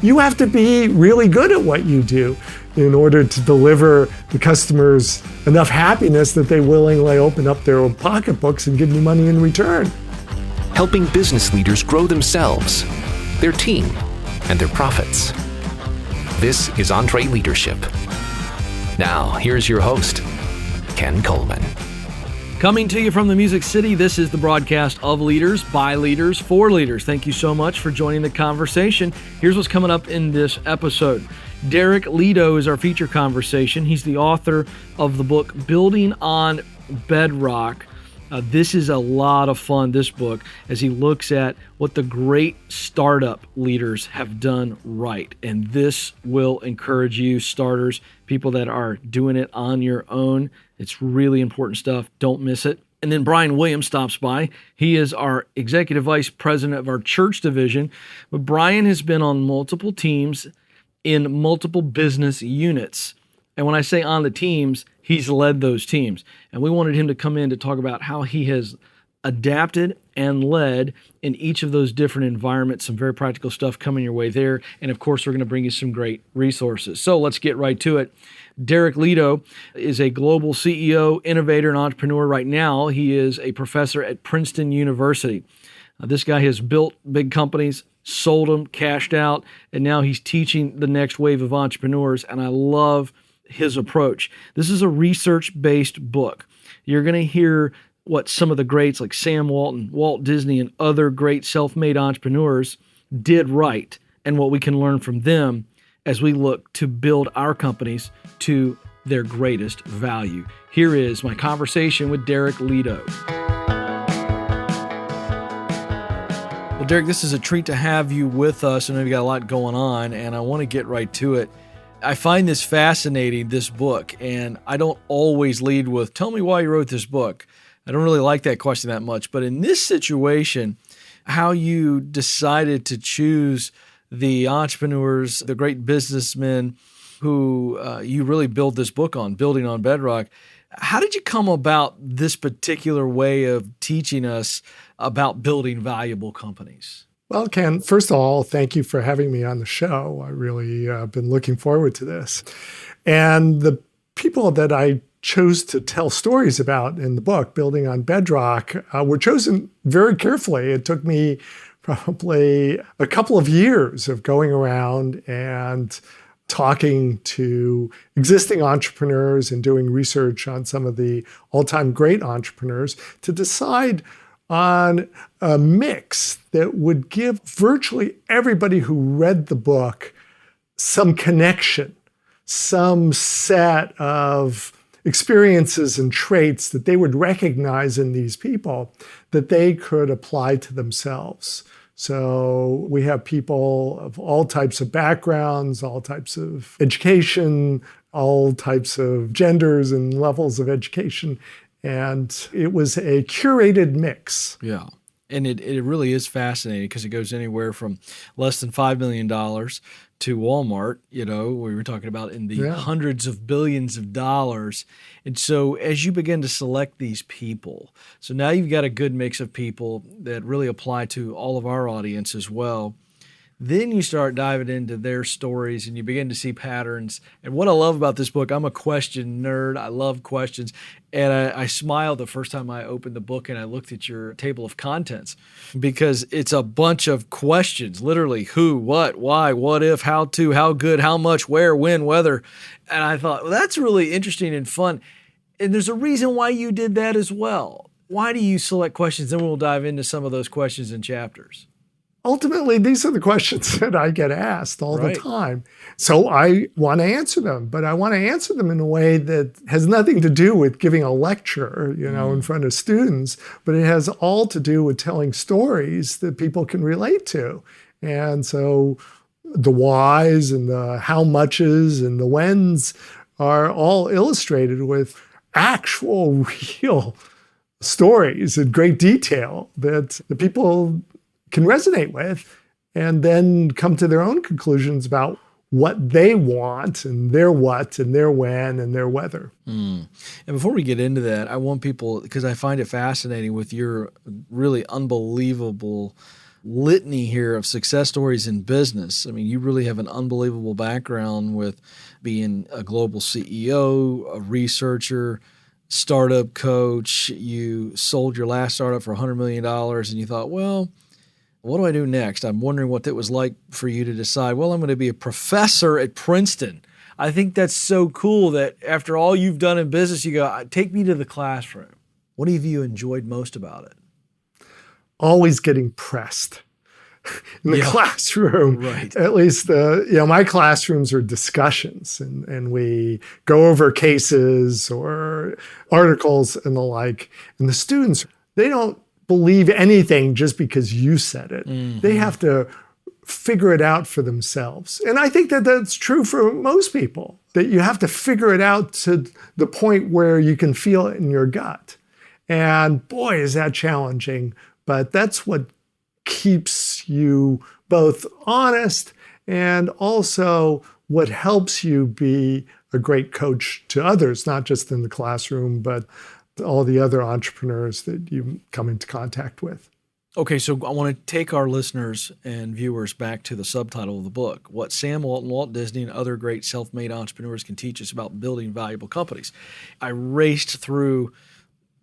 you have to be really good at what you do in order to deliver the customers enough happiness that they willingly open up their pocketbooks and give you money in return. Helping business leaders grow themselves, their team, and their profits. This is EntreLeadership. Now, here's your host, Ken Coleman. Coming to you from the Music City, this is the broadcast of Leaders, by Leaders, for Leaders. Thank you so much for joining the conversation. Here's what's coming up in this episode. Derek Lidow is our feature conversation. He's the author of the book, Building on Bedrock. This is a lot of fun, this book, as he looks at what the great startup leaders have done right. And this will encourage you, starters, people that are doing it on your own. It's really important stuff. Don't miss it. And then Brian Williams stops by. He is our executive vice president of our church division. But Brian has been on multiple teams in multiple business units. And when I say on the teams, he's led those teams. And we wanted him to come in to talk about how he has adapted and led in each of those different environments. Some very practical stuff coming your way there. And of course, we're going to bring you some great resources. So let's get right to it. Derek Lidow is a global CEO, innovator, and entrepreneur right now. He is a professor at Princeton University. This guy has built big companies, sold them, cashed out, and now he's teaching the next wave of entrepreneurs. And I love his approach. This is a research-based book. You're going to hear what some of the greats like Sam Walton, Walt Disney, and other great self-made entrepreneurs did right, and what we can learn from them as we look to build our companies to their greatest value. Here is my conversation with Derek Lidow. Well, Derek, this is a treat to have you with us. I know you've got a lot going on, and I want to get right to it. I find this fascinating, this book, and I don't always lead with, tell me why you wrote this book. I don't really like that question that much, but in this situation, how you decided to choose the entrepreneurs, the great businessmen who you really build this book on, Building on Bedrock. How did you come about this particular way of teaching us about building valuable companies? Well, Ken, first of all, thank you for having me on the show. I really been looking forward to this. And the people that I chose to tell stories about in the book, Building on Bedrock, were chosen very carefully. It took me probably a couple of years of going around and talking to existing entrepreneurs and doing research on some of the all-time great entrepreneurs to decide on a mix that would give virtually everybody who read the book some connection, some set of experiences and traits that they would recognize in these people that they could apply to themselves. So we have people of all types of backgrounds, all types of education, all types of genders and levels of education. And it was a curated mix. Yeah. And it really is fascinating because it goes anywhere from less than $5 million to Walmart, we were talking about in the hundreds of billions of dollars. And so as you begin to select these people, so now you've got a good mix of people that really apply to all of our audience as well. Then you start diving into their stories and you begin to see patterns. And what I love about this book, I'm a question nerd. I love questions. And I smiled the first time I opened the book and I looked at your table of contents because it's a bunch of questions, literally who, what, why, what if, how to, how good, how much, where, when, whether. And I thought, well, that's really interesting and fun. And there's a reason why you did that as well. Why do you select questions? Then we'll dive into some of those questions and chapters. Ultimately, these are the questions that I get asked all the time. So I want to answer them, but I want to answer them in a way that has nothing to do with giving a lecture, in front of students, but it has all to do with telling stories that people can relate to. And so the whys and the how muches and the whens are all illustrated with actual, real stories in great detail that the people can resonate with, and then come to their own conclusions about what they want and their what and their when and their whether. And before we get into that, I want people, because I find it fascinating with your really unbelievable litany here of success stories in business. I mean, you really have an unbelievable background with being a global CEO, a researcher, startup coach. You sold your last startup for $100 million and you thought, well, what do I do next? I'm wondering what it was like for you to decide, well, I'm going to be a professor at Princeton. I think that's so cool that after all you've done in business, you go, take me to the classroom. What have you enjoyed most about it? Always getting pressed in the classroom. Right. At least, my classrooms are discussions, and we go over cases or articles and the like. And the students, they don't believe anything just because you said it. Mm-hmm. They have to figure it out for themselves. And I think that that's true for most people, that you have to figure it out to the point where you can feel it in your gut. And boy, is that challenging. But that's what keeps you both honest and also what helps you be a great coach to others, not just in the classroom, but all the other entrepreneurs that you come into contact with. Okay, so I want to take our listeners and viewers back to the subtitle of the book, What Sam Walton, Walt Disney, and Other Great Self-Made Entrepreneurs Can Teach Us About Building Valuable Companies. I raced through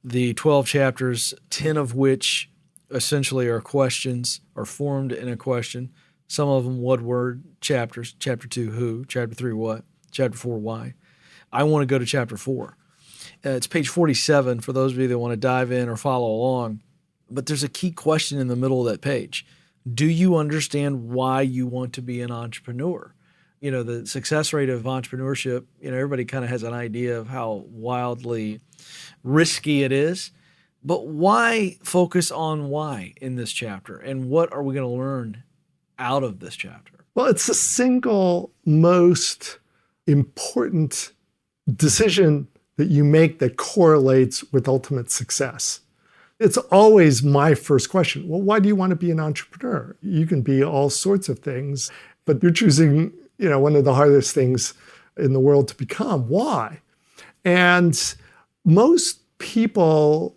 the 12 chapters, 10 of which essentially are questions, are formed in a question. Some of them one-word chapters. Chapter 2, who? Chapter 3, what? Chapter 4, why? I want to go to chapter 4. It's page 47 for those of you that want to dive in or follow along. But there's a key question in the middle of that page. Do you understand why you want to be an entrepreneur? You know, the success rate of entrepreneurship, everybody kind of has an idea of how wildly risky it is. But why focus on why in this chapter? And what are we going to learn out of this chapter? Well, it's the single most important decision that you make that correlates with ultimate success. It's always my first question. Well, why do you want to be an entrepreneur? You can be all sorts of things, but you're choosing, one of the hardest things in the world to become. Why? And most people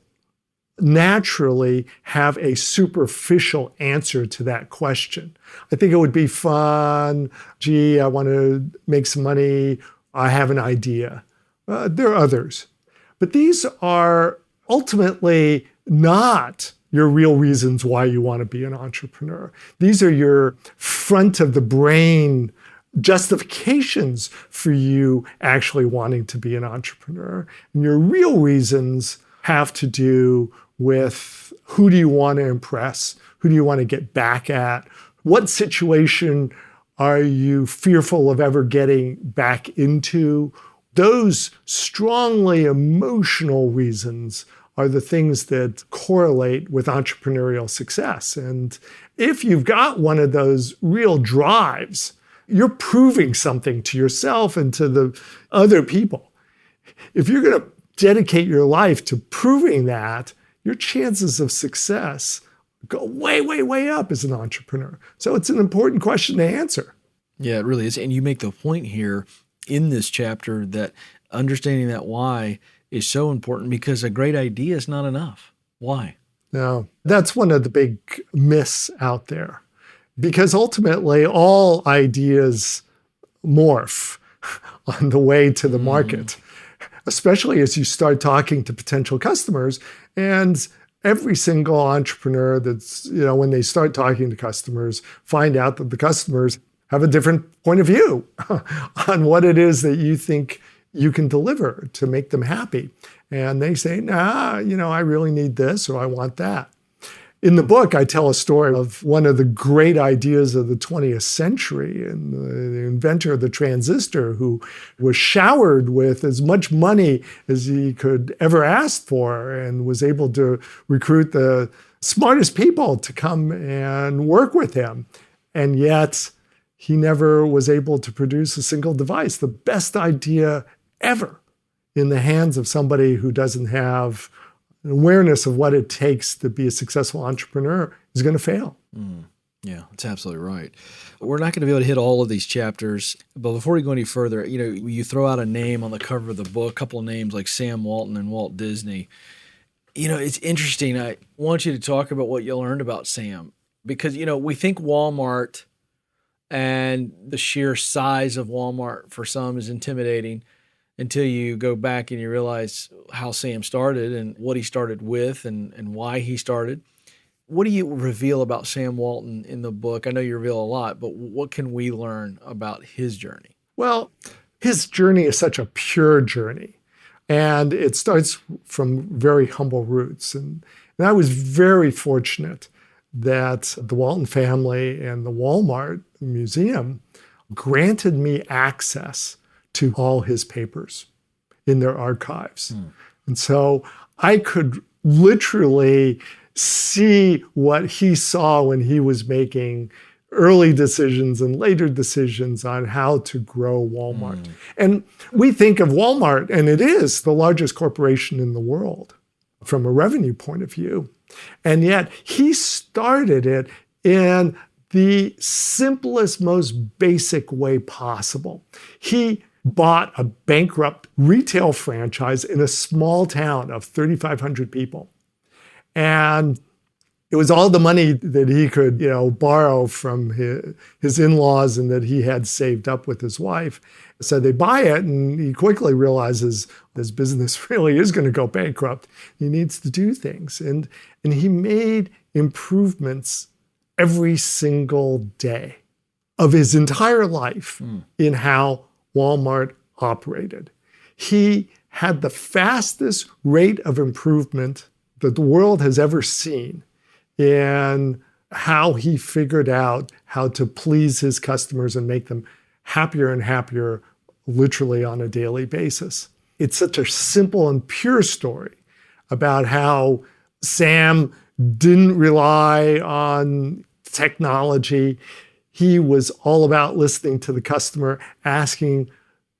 naturally have a superficial answer to that question. I think it would be fun. Gee, I want to make some money. I have an idea. There are others. But these are ultimately not your real reasons why you want to be an entrepreneur. These are your front of the brain justifications for you actually wanting to be an entrepreneur. And your real reasons have to do with who do you want to impress? Who do you want to get back at? What situation are you fearful of ever getting back into? Those strongly emotional reasons are the things that correlate with entrepreneurial success. And if you've got one of those real drives, you're proving something to yourself and to the other people. If you're going to dedicate your life to proving that, your chances of success go way, way, way up as an entrepreneur. So it's an important question to answer. Yeah, it really is. And you make the point here in this chapter that understanding that why is so important, because a great idea is not enough. Why? No, that's one of the big myths out there, because ultimately all ideas morph on the way to the market, especially as you start talking to potential customers. And every single entrepreneur that's, when they start talking to customers, find out that the customers have a different point of view on what it is that you think you can deliver to make them happy. And they say, I really need this, or I want that. In the book, I tell a story of one of the great ideas of the 20th century, and the inventor of the transistor, who was showered with as much money as he could ever ask for, and was able to recruit the smartest people to come and work with him. And yet, he never was able to produce a single device. The best idea ever in the hands of somebody who doesn't have an awareness of what it takes to be a successful entrepreneur is going to fail. Yeah, that's absolutely right. We're not going to be able to hit all of these chapters, but before we go any further, you throw out a name on the cover of the book, a couple of names like Sam Walton and Walt Disney. It's interesting. I want you to talk about what you learned about Sam. Because, we think Walmart and the sheer size of Walmart for some is intimidating until you go back and you realize how Sam started and what he started with and why he started. What do you reveal about Sam Walton in the book? I know you reveal a lot, but what can we learn about his journey? Well, his journey is such a pure journey, and it starts from very humble roots. And I was very fortunate that the Walton family and the Walmart Museum granted me access to all his papers in their archives. And so I could literally see what he saw when he was making early decisions and later decisions on how to grow Walmart. And we think of Walmart, and it is the largest corporation in the world from a revenue point of view. And yet he started it in the simplest, most basic way possible. He bought a bankrupt retail franchise in a small town of 3,500 people. And it was all the money that he could, borrow from his in-laws and that he had saved up with his wife. So they buy it, and he quickly realizes this business really is going to go bankrupt. He needs to do things. And he made improvements every single day of his entire life in how Walmart operated. He had the fastest rate of improvement that the world has ever seen in how he figured out how to please his customers and make them happier and happier, literally on a daily basis. It's such a simple and pure story about how Sam didn't rely on technology. He was all about listening to the customer, asking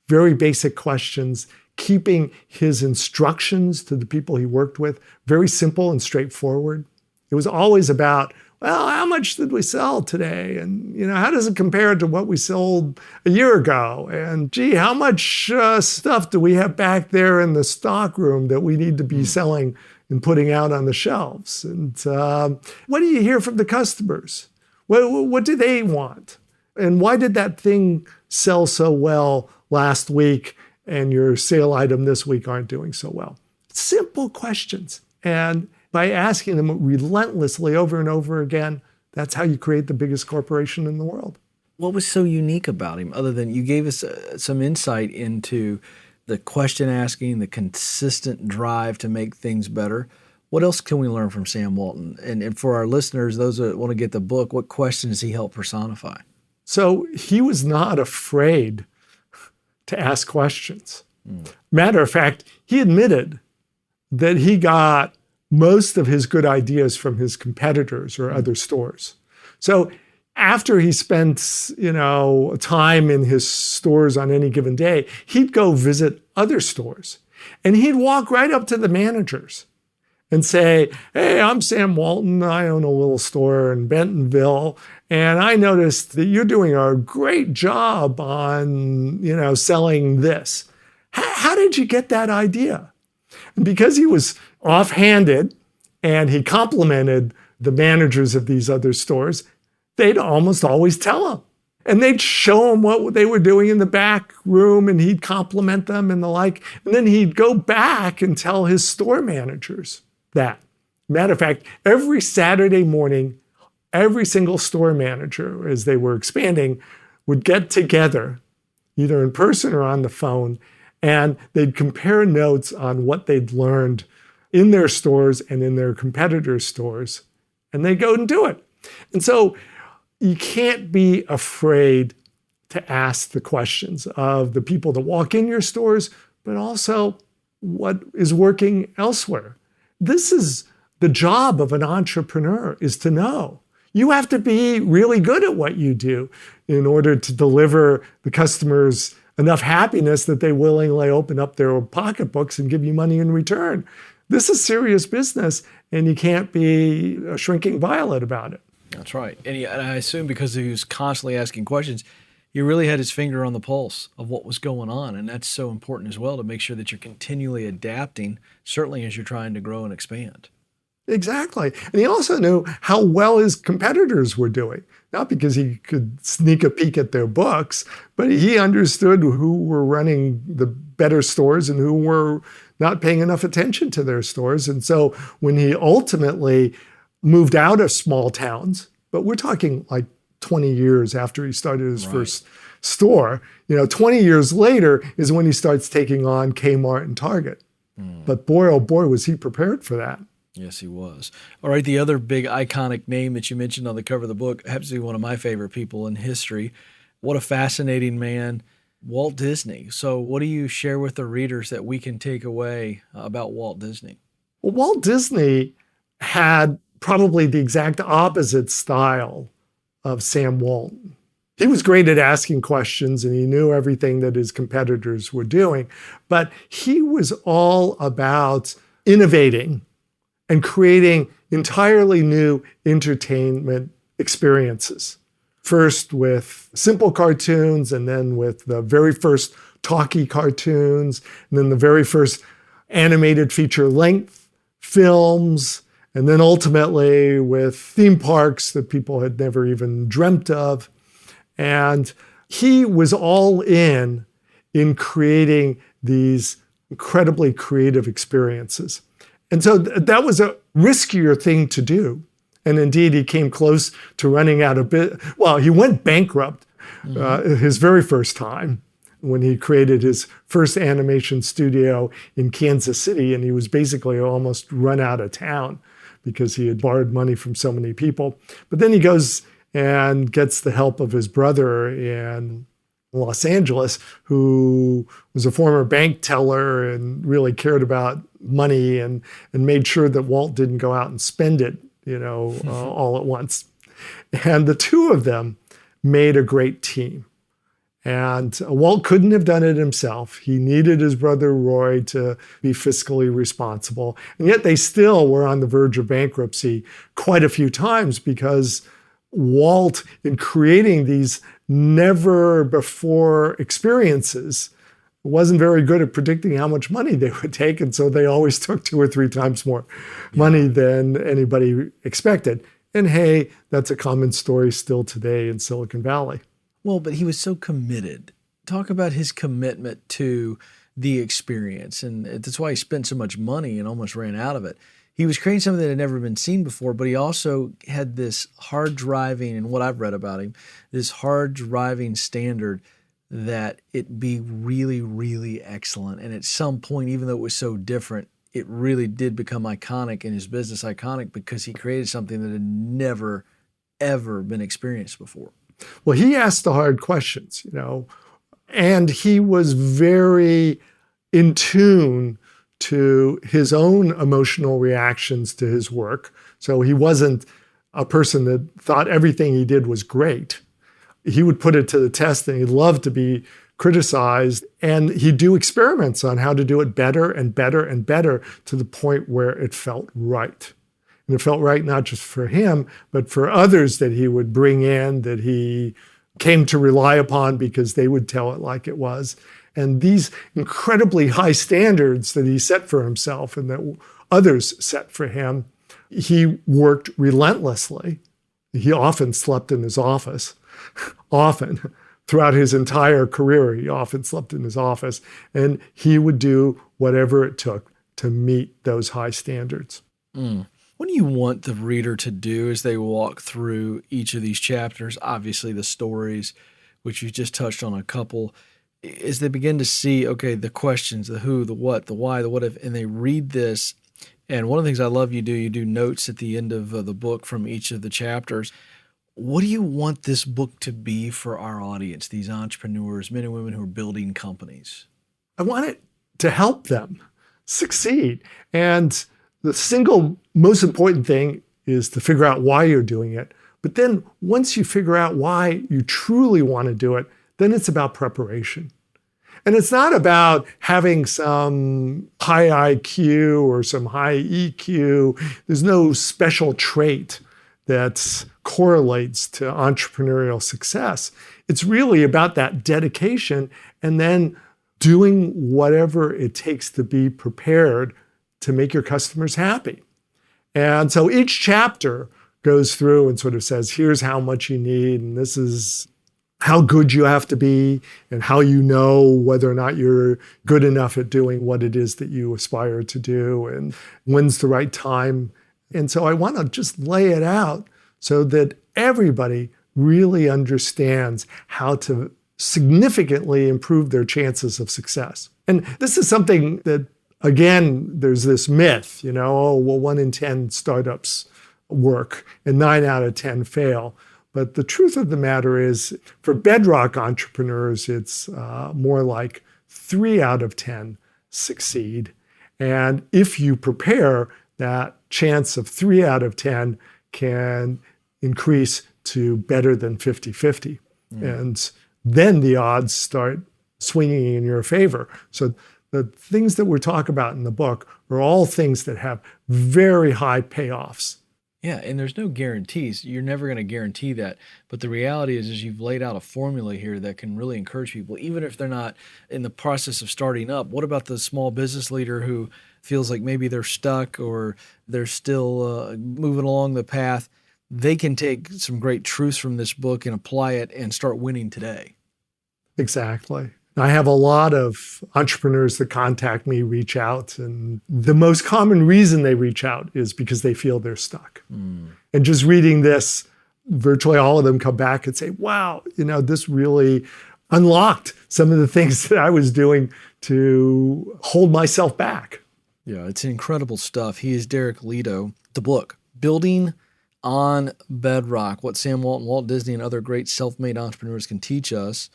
very basic questions, keeping his instructions to the people he worked with very simple and straightforward. It was always about, well, how much did we sell today? And, how does it compare to what we sold a year ago? And, gee, how much stuff do we have back there in the stock room that we need to be selling and putting out on the shelves? And what do you hear from the customers? What do they want? And why did that thing sell so well last week and your sale item this week aren't doing so well? Simple questions. And by asking them relentlessly over and over again, that's how you create the biggest corporation in the world. What was so unique about him, other than you gave us some insight into the question asking, the consistent drive to make things better? What else can we learn from Sam Walton? And for our listeners, those that want to get the book, what question does he help personify? So he was not afraid to ask questions. Matter of fact, he admitted that he got most of his good ideas from his competitors or other stores. So after he spent, time in his stores on any given day, he'd go visit other stores and he'd walk right up to the managers and say, hey, I'm Sam Walton. I own a little store in Bentonville. And I noticed that you're doing a great job on, selling this. How did you get that idea? And because he was offhanded and he complimented the managers of these other stores, they'd almost always tell him. And they'd show him what they were doing in the back room and he'd compliment them and the like. And then he'd go back and tell his store managers that. Matter of fact, every Saturday morning, every single store manager, as they were expanding, would get together, either in person or on the phone, and they'd compare notes on what they'd learned in their stores and in their competitors' stores, and they'd go and do it. And so you can't be afraid to ask the questions of the people that walk in your stores, but also what is working elsewhere. This is the job of an entrepreneur, is to know. You have to be really good at what you do in order to deliver the customers enough happiness that they willingly open up their pocketbooks and give you money in return. This is serious business, and you can't be a shrinking violet about it. That's right. And I assume because he was constantly asking questions, he really had his finger on the pulse of what was going on. And that's so important as well, to make sure that you're continually adapting, certainly as you're trying to grow and expand. Exactly. And he also knew how well his competitors were doing, not because he could sneak a peek at their books, but he understood who were running the better stores and who were not paying enough attention to their stores. And so when he ultimately moved out of small towns, but we're talking like 20 years after he started his first store, 20 years later is when he starts taking on Kmart and Target. But boy, oh boy, was he prepared for that. Yes, he was. All right, the other big iconic name that you mentioned on the cover of the book happens to be one of my favorite people in history. What a fascinating man, Walt Disney. So what do you share with the readers that we can take away about Walt Disney? Well, Walt Disney had probably the exact opposite style of Sam Walton. He was great at asking questions and he knew everything that his competitors were doing, but he was all about innovating and creating entirely new entertainment experiences. First with simple cartoons, and then with the very first talkie cartoons, and then the very first animated feature-length films, and then ultimately with theme parks that people had never even dreamt of. And he was all in creating these incredibly creative experiences. And so that was a riskier thing to do. And indeed, he came close to running out of business. Well, he went bankrupt his very first time when he created his first animation studio in Kansas City. And he was basically almost run out of town because he had borrowed money from so many people. But then he goes and gets the help of his brother in Los Angeles, who was a former bank teller and really cared about money and made sure that Walt didn't go out and spend it, all at once. And the two of them made a great team. And Walt couldn't have done it himself. He needed his brother Roy to be fiscally responsible. And yet they still were on the verge of bankruptcy quite a few times because Walt, in creating these never before experiences, wasn't very good at predicting how much money they would take. And so they always took 2 or 3 times more money than anybody expected. And hey, that's a common story still today in Silicon Valley. Well, but he was so committed. Talk about his commitment to the experience. And that's why he spent so much money and almost ran out of it. He was creating something that had never been seen before, but he also had this hard driving, and what I've read about him, this hard driving standard that it be really, really excellent. And at some point, even though it was so different, it really did become iconic in his business, iconic because he created something that had never, ever been experienced before. Well, he asked the hard questions, and he was very in tune to his own emotional reactions to his work. So he wasn't a person that thought everything he did was great. He would put it to the test and he'd love to be criticized. And he'd do experiments on how to do it better and better and better to the point where it felt right. And it felt right not just for him, but for others that he would bring in, that he came to rely upon because they would tell it like it was. And these incredibly high standards that he set for himself and that others set for him, he worked relentlessly. He often slept in his office, often. Throughout his entire career, he often slept in his office. And he would do whatever it took to meet those high standards. What do you want the reader to do as they walk through each of these chapters? Obviously, the stories, which you just touched on a couple, as they begin to see, okay, the questions, the who, the what, the why, the what if, and they read this. And one of the things I love you do notes at the end of the book from each of the chapters. What do you want this book to be for our audience, these entrepreneurs, men and women who are building companies? I want it to help them succeed. And the single most important thing is to figure out why you're doing it. But then once you figure out why you truly want to do it, then it's about preparation. And it's not about having some high IQ or some high EQ. There's no special trait that correlates to entrepreneurial success. It's really about that dedication and then doing whatever it takes to be prepared to make your customers happy. And so each chapter goes through and sort of says, here's how much you need, and this is how good you have to be, and how you know whether or not you're good enough at doing what it is that you aspire to do, and when's the right time. And so I want to just lay it out so that everybody really understands how to significantly improve their chances of success. And this is something that, again, there's this myth, oh, well, 1 in 10 startups work and 9 out of 10 fail. But the truth of the matter is, for Bedrock entrepreneurs, it's more like 3 out of 10 succeed. And if you prepare, that chance of 3 out of 10 can increase to better than 50-50. And then the odds start swinging in your favor. So the things that we're talking about in the book are all things that have very high payoffs. Yeah, and there's no guarantees. You're never going to guarantee that. But the reality is you've laid out a formula here that can really encourage people, even if they're not in the process of starting up. What about the small business leader who feels like maybe they're stuck or they're still moving along the path? They can take some great truths from this book and apply it and start winning today. Exactly. I have a lot of entrepreneurs that contact me, reach out, and the most common reason they reach out is because they feel they're stuck. And just reading this, virtually all of them come back and say, wow, this really unlocked some of the things that I was doing to hold myself back. Yeah, it's incredible stuff. He is Derek Lidow. The book, Building on Bedrock, What Sam Walton, Walt Disney, and Other Great Self-Made Entrepreneurs Can Teach Us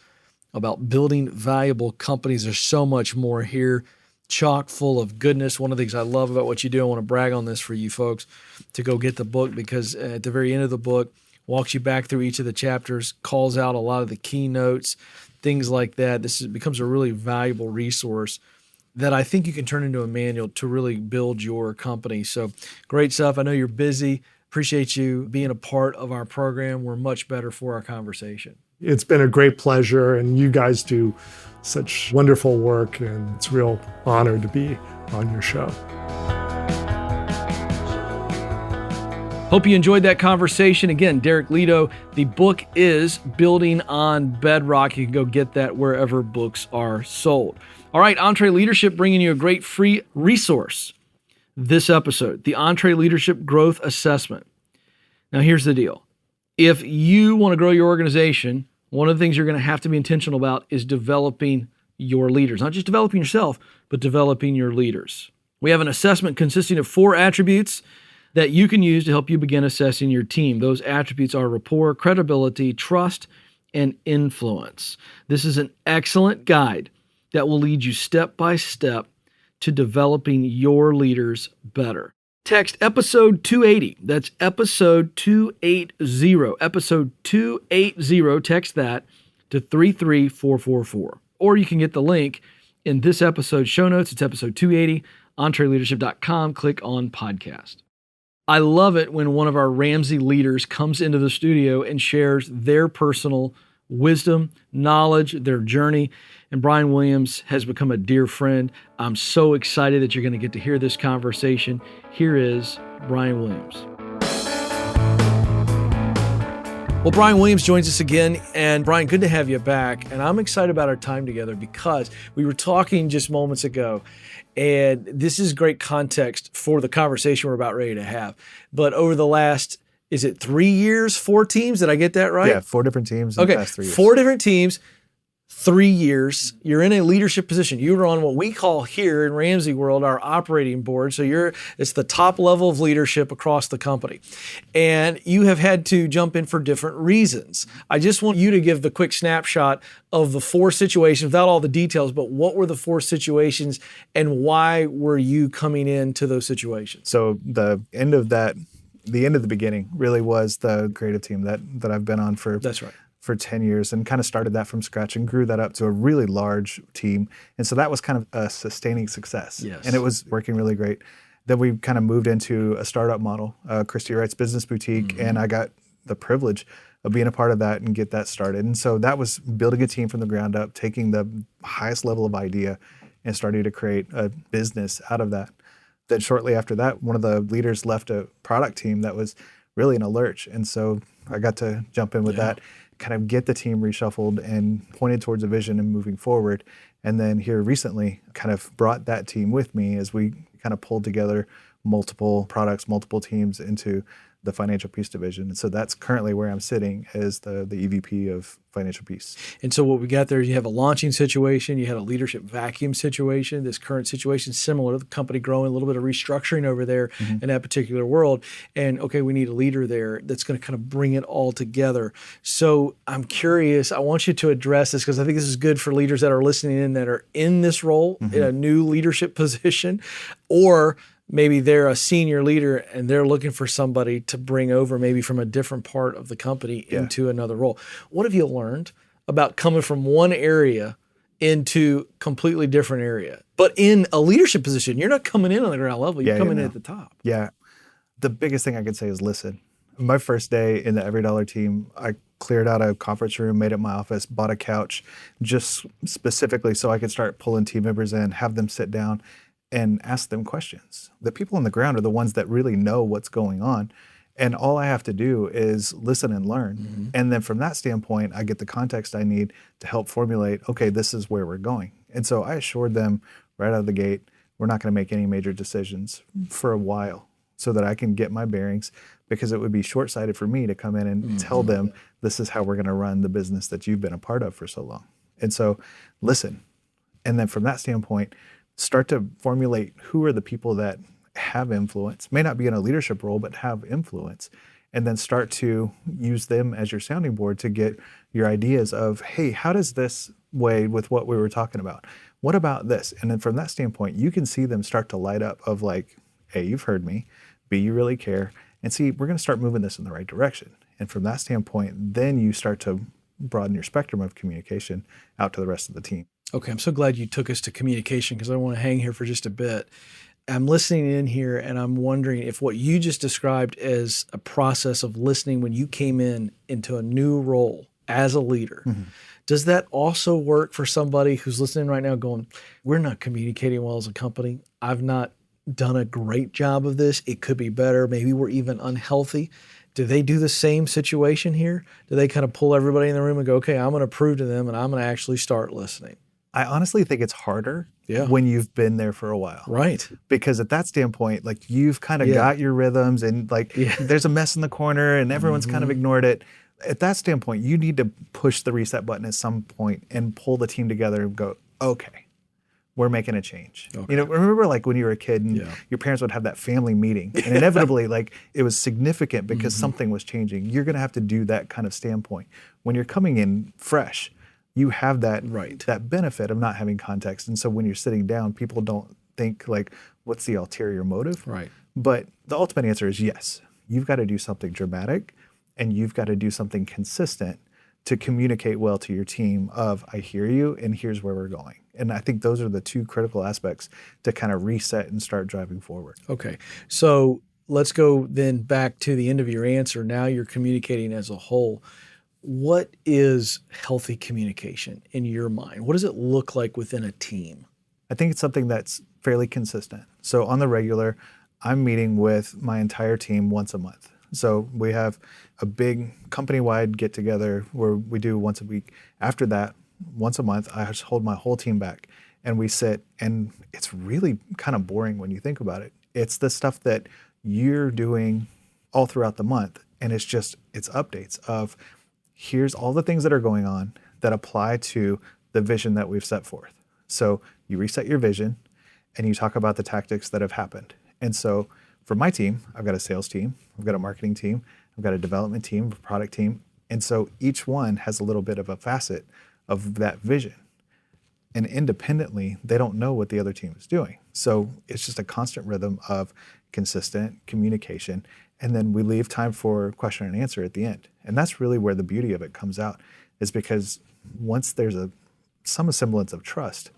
about building valuable companies. There's so much more here, chock full of goodness. One of the things I love about what you do, I want to brag on this for you folks, to go get the book, because at the very end of the book, walks you back through each of the chapters, calls out a lot of the keynotes, things like that. Becomes a really valuable resource that I think you can turn into a manual to really build your company. So great stuff. I know you're busy. Appreciate you being a part of our program. We're much better for our conversation. It's been a great pleasure, and you guys do such wonderful work, and it's a real honor to be on your show. Hope you enjoyed that conversation. Again, Derek Lidow. The book is Building on Bedrock. You can go get that wherever books are sold. All right, EntreLeadership bringing you a great free resource this episode, the EntreLeadership Growth Assessment. Now, here's the deal. If you want to grow your organization, one of the things you're going to have to be intentional about is developing your leaders. Not just developing yourself, but developing your leaders. We have an assessment consisting of 4 attributes that you can use to help you begin assessing your team. Those attributes are rapport, credibility, trust, and influence. This is an excellent guide that will lead you step by step to developing your leaders better. Text episode 280. That's episode 280. Episode 280. Text that to 33444. Or you can get the link in this episode's show notes. It's episode 280, EntreLeadership.com. Click on podcast. I love it when one of our Ramsey leaders comes into the studio and shares their personal wisdom, knowledge, their journey. And Brian Williams has become a dear friend. I'm so excited that you're going to get to hear this conversation. Here is Brian Williams. Well, Brian Williams joins us again. And Brian, good to have you back. And I'm excited about our time together because we were talking just moments ago, and this is great context for the conversation we're about ready to have. But over the last, is it 3 years, 4 teams? Did I get that right? Yeah, 4 different teams in the past 3 years. 4 different teams. 3 years, you're in a leadership position. You were on what we call here in Ramsey world our operating board. So it's the top level of leadership across the company. And you have had to jump in for different reasons. I just want you to give the quick snapshot of the 4 situations without all the details, but what were the 4 situations and why were you coming into those situations? So the end of the beginning really was the creative team that I've been on for. That's right. For 10 years and kind of started that from scratch and grew that up to a really large team. And so that was kind of a sustaining success. Yes. And it was working really great. Then we kind of moved into a startup model, Christy Wright's Business Boutique, and I got the privilege of being a part of that and get that started. And so that was building a team from the ground up, taking the highest level of idea and starting to create a business out of that. Then shortly after that, one of the leaders left a product team that was really in a lurch. And so I got to jump in with that, kind of get the team reshuffled and pointed towards a vision and moving forward. And then here recently, kind of brought that team with me as we kind of pulled together multiple products, multiple teams into the financial peace division. And so that's currently where I'm sitting as the EVP of financial peace. And so what we got there, you have a launching situation, you had a leadership vacuum situation, this current situation similar to the company growing, a little bit of restructuring over there in that particular world. And okay, we need a leader there that's going to kind of bring it all together. So I'm curious, I want you to address this because I think this is good for leaders that are listening in that are in this role, in a new leadership position, or maybe they're a senior leader and they're looking for somebody to bring over maybe from a different part of the company into another role. What have you learned about coming from one area into completely different area, but in a leadership position? You're not coming in on the ground level, you're coming in at the top. Yeah. The biggest thing I could say is listen. My first day in the Every Dollar team, I cleared out a conference room, made it my office, bought a couch just specifically so I could start pulling team members in, have them sit down and ask them questions. The people on the ground are the ones that really know what's going on. And all I have to do is listen and learn. And then from that standpoint, I get the context I need to help formulate, okay, this is where we're going. And so I assured them right out of the gate, we're not going to make any major decisions for a while so that I can get my bearings, because it would be short-sighted for me to come in and tell them, this is how we're going to run the business that you've been a part of for so long. And so listen. And then from that standpoint, start to formulate who are the people that have influence, may not be in a leadership role, but have influence. And then start to use them as your sounding board to get your ideas of, hey, how does this weigh with what we were talking about? What about this? And then from that standpoint, you can see them start to light up of like, A, you've heard me, B, you really care, and C, we're going to start moving this in the right direction. And from that standpoint, then you start to broaden your spectrum of communication out to the rest of the team. Okay, I'm so glad you took us to communication because I want to hang here for just a bit. I'm listening in here and I'm wondering if what you just described as a process of listening when you came into a new role as a leader, does that also work for somebody who's listening right now going, we're not communicating well as a company. I've not done a great job of this. It could be better. Maybe we're even unhealthy. Do they do the same situation here? Do they kind of pull everybody in the room and go, okay, I'm going to prove to them and I'm going to actually start listening? I honestly think it's harder when you've been there for a while. Right. Because at that standpoint, like you've kind of got your rhythms and like there's a mess in the corner and everyone's kind of ignored it. At that standpoint, you need to push the reset button at some point and pull the team together and go, okay, we're making a change. Okay. You know, remember like when you were a kid and your parents would have that family meeting and inevitably like it was significant because something was changing. You're going to have to do that kind of standpoint. When you're coming in fresh, you have that that benefit of not having context. And so when you're sitting down, people don't think like, what's the ulterior motive? Right. But the ultimate answer is yes. You've got to do something dramatic and you've got to do something consistent to communicate well to your team of, I hear you and here's where we're going. And I think those are the two critical aspects to kind of reset and start driving forward. Okay. So let's go then back to the end of your answer. Now you're communicating as a whole. What is healthy communication in your mind? What does it look like within a team? I think it's something that's fairly consistent. So on the regular, I'm meeting with my entire team once a month. So we have a big company-wide get-together where we do once a week. After that, once a month, I just hold my whole team back and we sit, and it's really kind of boring when you think about it. It's the stuff that you're doing all throughout the month, and it's updates of, here's all the things that are going on that apply to the vision that we've set forth. So you reset your vision and you talk about the tactics that have happened. And so for my team, I've got a sales team, I've got a marketing team, I've got a development team, a product team. And so each one has a little bit of a facet of that vision. And independently, they don't know what the other team is doing. So it's just a constant rhythm of consistent communication. And then we leave time for question and answer at the end. And that's really where the beauty of it comes out, is because once there's some semblance of trust,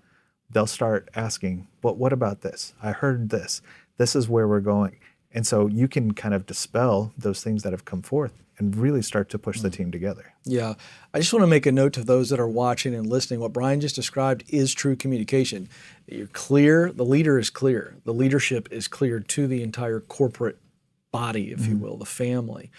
they'll start asking, but what about this? I heard this. This is where we're going. And so you can kind of dispel those things that have come forth and really start to push the team together. Yeah. I just want to make a note to those that are watching and listening. What Brian just described is true communication. You're clear. The leader is clear. The leadership is clear to the entire corporate body, if you will, the family.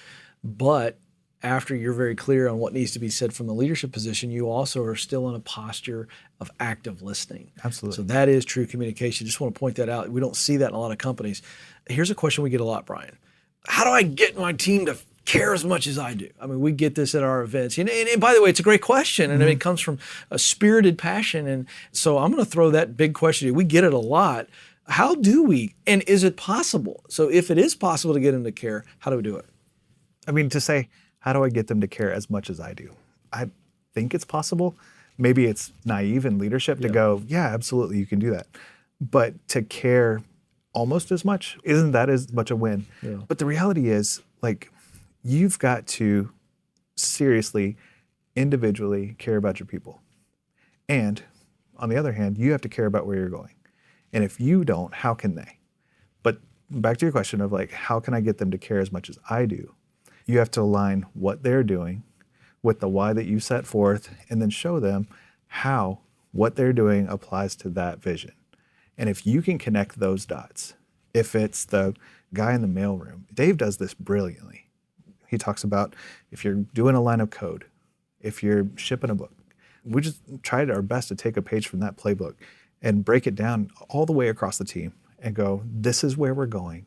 But after you're very clear on what needs to be said from the leadership position, you also are still in a posture of active listening. Absolutely. So that is true communication. Just want to point that out. We don't see that in a lot of companies. Here's a question we get a lot, Brian. How do I get my team to care as much as I do? I mean, we get this at our events. And by the way, it's a great question. And it comes from a spirited passion. And so I'm going to throw that big question. We get it a lot. How do we, and is it possible? So if it is possible to get them to care, how do we do it? I mean, to say, how do I get them to care as much as I do? I think it's possible. Maybe it's naive in leadership to go, yeah, absolutely, you can do that. But to care almost as much, isn't that as much a win? Yeah. But the reality is, like, you've got to seriously, individually care about your people. And on the other hand, you have to care about where you're going. And if you don't, how can they? But back to your question of like, how can I get them to care as much as I do? You have to align what they're doing with the why that you set forth, and then show them how what they're doing applies to that vision. And if you can connect those dots, if it's the guy in the mailroom, Dave does this brilliantly. He talks about if you're doing a line of code, if you're shipping a book, we just tried our best to take a page from that playbook and break it down all the way across the team and go, this is where we're going.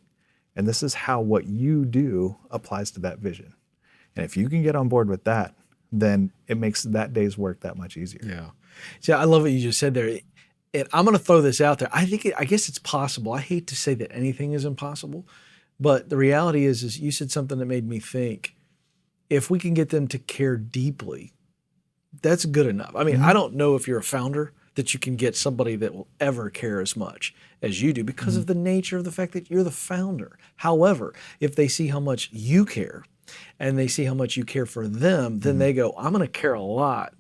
And this is how what you do applies to that vision. And if you can get on board with that, then it makes that day's work that much easier. Yeah. See, I love what you just said there. And I'm going to throw this out there. I guess it's possible. I hate to say that anything is impossible, but the reality is you said something that made me think, if we can get them to care deeply, that's good enough. I mean, I don't know if you're a founder that you can get somebody that will ever care as much as you do because of the nature of the fact that you're the founder. However, if they see how much you care and they see how much you care for them, then they go, I'm going to care a lot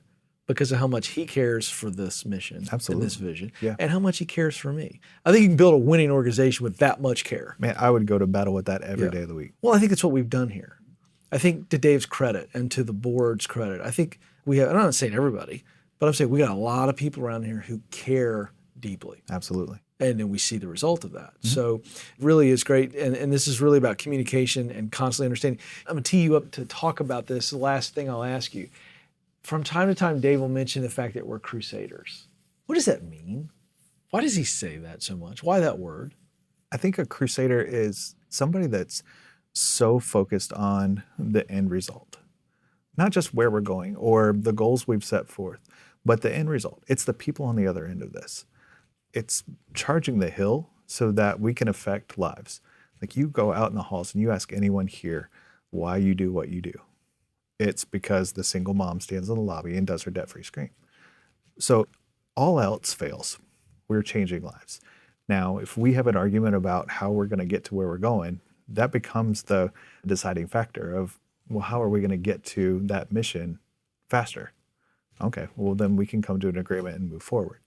because of how much he cares for this mission and this vision and how much he cares for me. I think you can build a winning organization with that much care. Man, I would go to battle with that every day of the week. Well, I think that's what we've done here. I think to Dave's credit and to the board's credit, I think we have, and I'm not saying everybody, but I'm saying we got a lot of people around here who care deeply. Absolutely. And then we see the result of that. So it really is great. And this is really about communication and constantly understanding. I'm going to tee you up to talk about this. The last thing I'll ask you. From time to time, Dave will mention the fact that we're crusaders. What does that mean? Why does he say that so much? Why that word? I think a crusader is somebody that's so focused on the end result. Not just where we're going or the goals we've set forth, but the end result. It's the people on the other end of this. It's charging the hill so that we can affect lives. Like, you go out in the halls and you ask anyone here why you do what you do. It's because the single mom stands in the lobby and does her debt-free scream. So all else fails. We're changing lives. Now, if we have an argument about how we're going to get to where we're going, that becomes the deciding factor of, well, how are we going to get to that mission faster? Okay, well, then we can come to an agreement and move forward.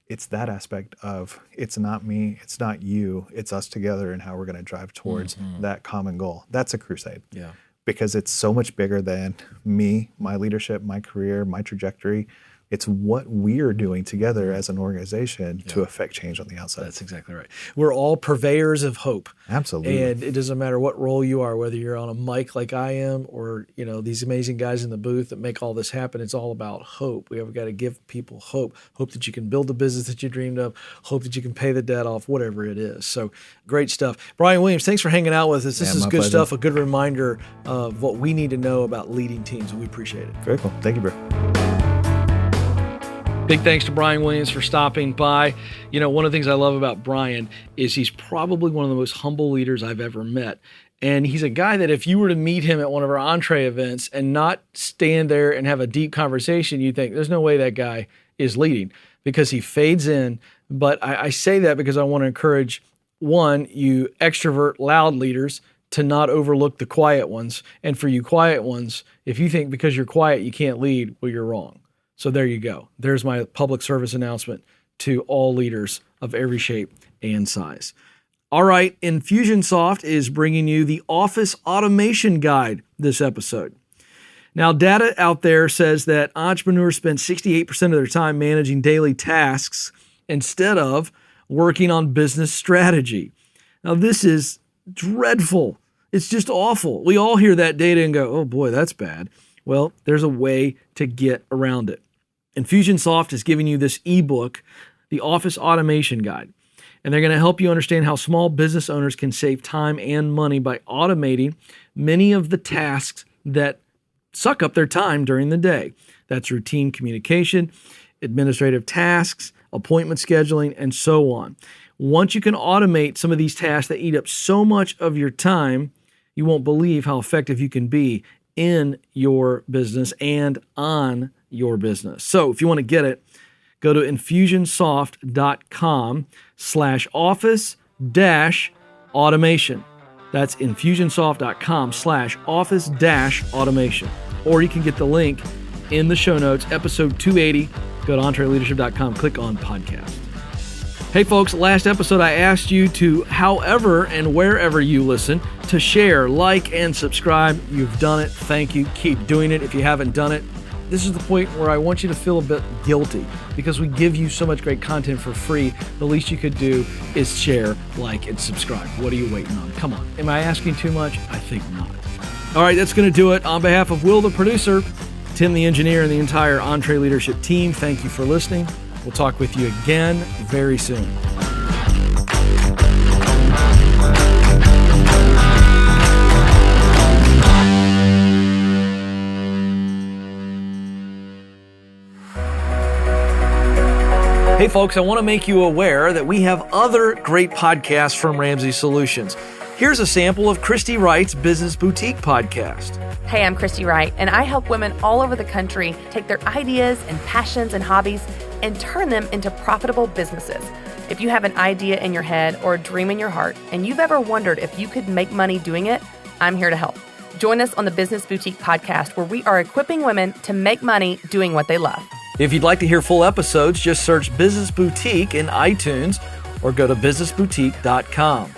It's that aspect of, it's not me, it's not you, it's us together and how we're going to drive towards that common goal. That's a crusade. Yeah. Because it's so much bigger than me, my leadership, my career, my trajectory. It's what we're doing together as an organization to affect change on the outside. That's exactly right. We're all purveyors of hope. Absolutely. And it doesn't matter what role you are, whether you're on a mic like I am or, you know, these amazing guys in the booth that make all this happen. It's all about hope. We've got to give people hope. Hope that you can build the business that you dreamed of. Hope that you can pay the debt off, whatever it is. So great stuff. Brian Williams, thanks for hanging out with us. This is good stuff, a good reminder of what we need to know about leading teams. We appreciate it. Very cool. Thank you, bro. Big thanks to Brian Williams for stopping by. You know, one of the things I love about Brian is he's probably one of the most humble leaders I've ever met. And he's a guy that if you were to meet him at one of our Entre events and not stand there and have a deep conversation, you think there's no way that guy is leading, because he fades in. But I say that because I want to encourage, one, you extrovert, loud leaders to not overlook the quiet ones. And for you quiet ones, if you think because you're quiet you can't lead, well, you're wrong. So there you go. There's my public service announcement to all leaders of every shape and size. All right, Infusionsoft is bringing you the Office Automation Guide this episode. Now, data out there says that entrepreneurs spend 68% of their time managing daily tasks instead of working on business strategy. Now, this is dreadful. It's just awful. We all hear that data and go, oh boy, that's bad. Well, there's a way to get around it. Infusionsoft is giving you this ebook, the Office Automation Guide. And they're going to help you understand how small business owners can save time and money by automating many of the tasks that suck up their time during the day. That's routine communication, administrative tasks, appointment scheduling, and so on. Once you can automate some of these tasks that eat up so much of your time, you won't believe how effective you can be in your business and on your business. So if you want to get it, go to infusionsoft.com/office-automation. That's infusionsoft.com/office-automation. Or you can get the link in the show notes, episode 280. Go to EntreLeadership.com, click on podcast. Hey folks, last episode I asked you to, however and wherever you listen, to share, like, and subscribe. You've done it. Thank you. Keep doing it. If you haven't done it, this is the point where I want you to feel a bit guilty because we give you so much great content for free. The least you could do is share, like, and subscribe. What are you waiting on? Come on. Am I asking too much? I think not. All right, that's going to do it. On behalf of Will, the producer, Tim, the engineer, and the entire EntreLeadership team, thank you for listening. We'll talk with you again very soon. Hey folks, I want to make you aware that we have other great podcasts from Ramsey Solutions. Here's a sample of Christy Wright's Business Boutique podcast. Hey, I'm Christy Wright, and I help women all over the country take their ideas and passions and hobbies and turn them into profitable businesses. If you have an idea in your head or a dream in your heart, and you've ever wondered if you could make money doing it, I'm here to help. Join us on the Business Boutique podcast, where we are equipping women to make money doing what they love. If you'd like to hear full episodes, just search Business Boutique in iTunes or go to businessboutique.com.